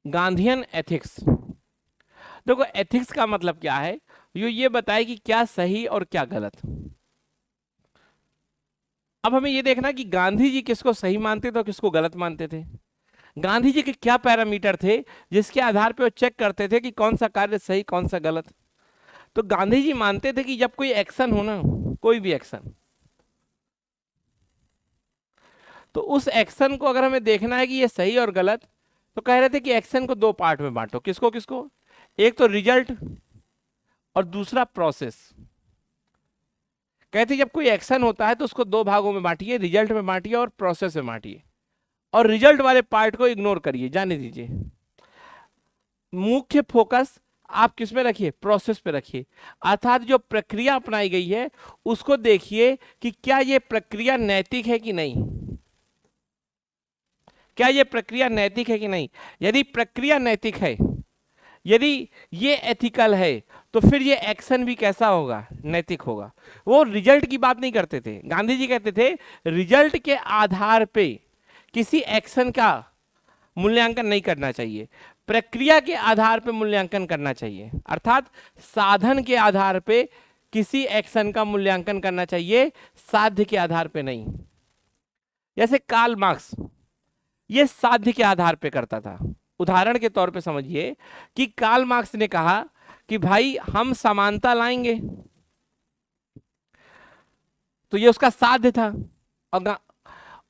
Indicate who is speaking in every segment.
Speaker 1: Gandhian ethics. देखो ethics का मतलब क्या है, ये बताए कि क्या सही और क्या गलत। अब हमें ये देखना कि गांधी जी किसको सही मानते थे और किसको गलत मानते थे। गांधी जी के क्या पैरामीटर थे जिसके आधार पर वो चेक करते थे कि कौन सा कार्य सही कौन सा गलत। तो गांधी जी मानते थे कि जब कोई एक्शन हो ना, कोई भी एक्शन, तो उस एक्शन को अगर हमें देखना है कि ये सही और गलत, तो कह रहे थे कि एक्शन को दो पार्ट में बांटो। किसको किसको? एक तो रिजल्ट और दूसरा प्रोसेस। कहते जब कोई एक्शन होता है तो उसको दो भागों में बांटिए, रिजल्ट में बांटिए और प्रोसेस में बांटिए। और रिजल्ट वाले पार्ट को इग्नोर करिए, जाने दीजिए। मुख्य फोकस आप किस में रखिए? प्रोसेस पे रखिए। अर्थात जो प्रक्रिया अपनाई गई है उसको देखिए कि क्या ये प्रक्रिया नैतिक है कि नहीं। क्या ये प्रक्रिया नैतिक है कि नहीं? यदि प्रक्रिया नैतिक है, यदि ये एथिकल है, तो फिर ये एक्शन भी कैसा होगा? नैतिक होगा। वो रिजल्ट की बात नहीं करते थे। गांधी जी कहते थे रिजल्ट के आधार पे किसी एक्शन का मूल्यांकन नहीं करना चाहिए, प्रक्रिया के आधार पे मूल्यांकन करना चाहिए। अर्थात साधन के आधार पे किसी एक्शन का मूल्यांकन करना चाहिए, साध्य के आधार पे नहीं। जैसे कार्ल मार्क्स ये साध्य के आधार पे करता था। उदाहरण के तौर पे समझिए कि कार्ल मार्क्स ने कहा कि भाई हम समानता लाएंगे, तो ये उसका साध्य था।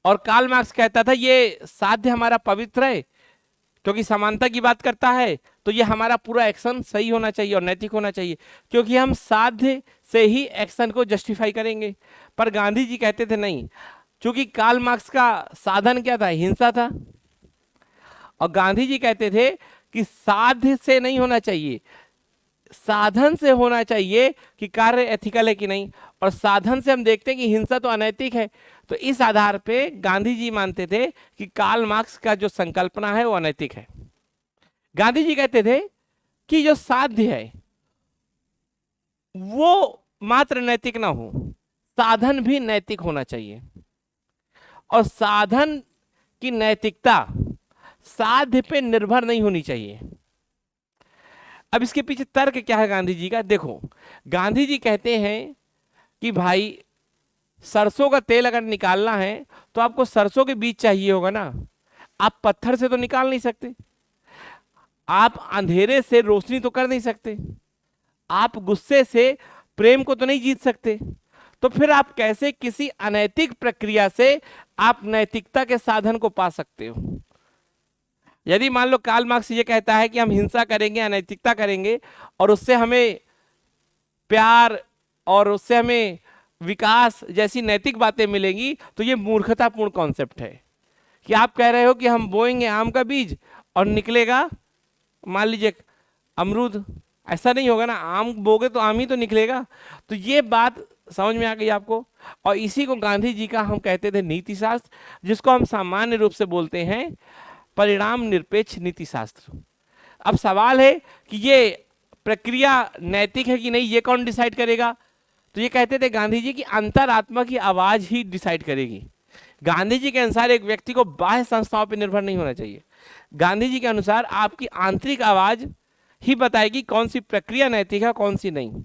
Speaker 1: और कार्ल मार्क्स कहता था ये साध्य हमारा पवित्र है, क्योंकि समानता की बात करता है, तो ये हमारा पूरा एक्शन सही होना चाहिए और नैतिक होना चाहिए, क्योंकि हम साध्य से ही एक्शन को जस्टिफाई करेंगे। पर गांधी जी कहते थे नहीं, क्योंकि कार्ल मार्क्स का साधन क्या था? हिंसा था। और गांधी जी कहते थे कि साध्य से नहीं होना चाहिए, साधन से होना चाहिए कि कार्य एथिकल है कि नहीं। और साधन से हम देखते हैं कि हिंसा तो अनैतिक है। तो इस आधार पे गांधी जी मानते थे कि कार्ल मार्क्स का जो संकल्पना है वो अनैतिक है। गांधी जी कहते थे कि जो साध्य है वो मात्र नैतिक ना हो, साधन भी नैतिक होना चाहिए। और साधन की नैतिकता साध्य पे निर्भर नहीं होनी चाहिए। अब इसके पीछे तर्क क्या है गांधी जी का? देखो, गांधी जी कहते हैं कि भाई सरसों का तेल अगर निकालना है तो आपको सरसों के बीज चाहिए होगा ना, आप पत्थर से तो निकाल नहीं सकते, आप अंधेरे से रोशनी तो कर नहीं सकते, आप गुस्से से प्रेम को तो नहीं जीत सकते। तो फिर आप कैसे किसी अनैतिक प्रक्रिया से आप नैतिकता के साधन को पा सकते हो? यदि मान लो कार्ल मार्क्स ये कहता है कि हम हिंसा करेंगे, अनैतिकता करेंगे, और उससे हमें प्यार और उससे हमें विकास जैसी नैतिक बातें मिलेंगी, तो ये मूर्खतापूर्ण कॉन्सेप्ट है। कि आप कह रहे हो कि हम बोएंगे आम का बीज और निकलेगा मान लीजिए अमरूद। ऐसा नहीं होगा ना, आम बोगे तो आम ही तो निकलेगा। तो ये बात समझ में आ गई आपको? और इसी को गांधी जी का हम कहते थे नीति शास्त्र, जिसको हम सामान्य रूप से बोलते हैं परिणाम निरपेक्ष नीति शास्त्र। अब सवाल है कि ये प्रक्रिया नैतिक है कि नहीं, ये कौन डिसाइड करेगा? तो ये कहते थे गांधी जी की अंतरात्मा की आवाज ही डिसाइड करेगी। गांधी जी के अनुसार एक व्यक्ति को बाह्य संस्थाओं पर निर्भर नहीं होना चाहिए। गांधी जी के अनुसार आपकी आंतरिक आवाज ही बताएगी कौन सी प्रक्रिया नैतिक है कौन सी नहीं।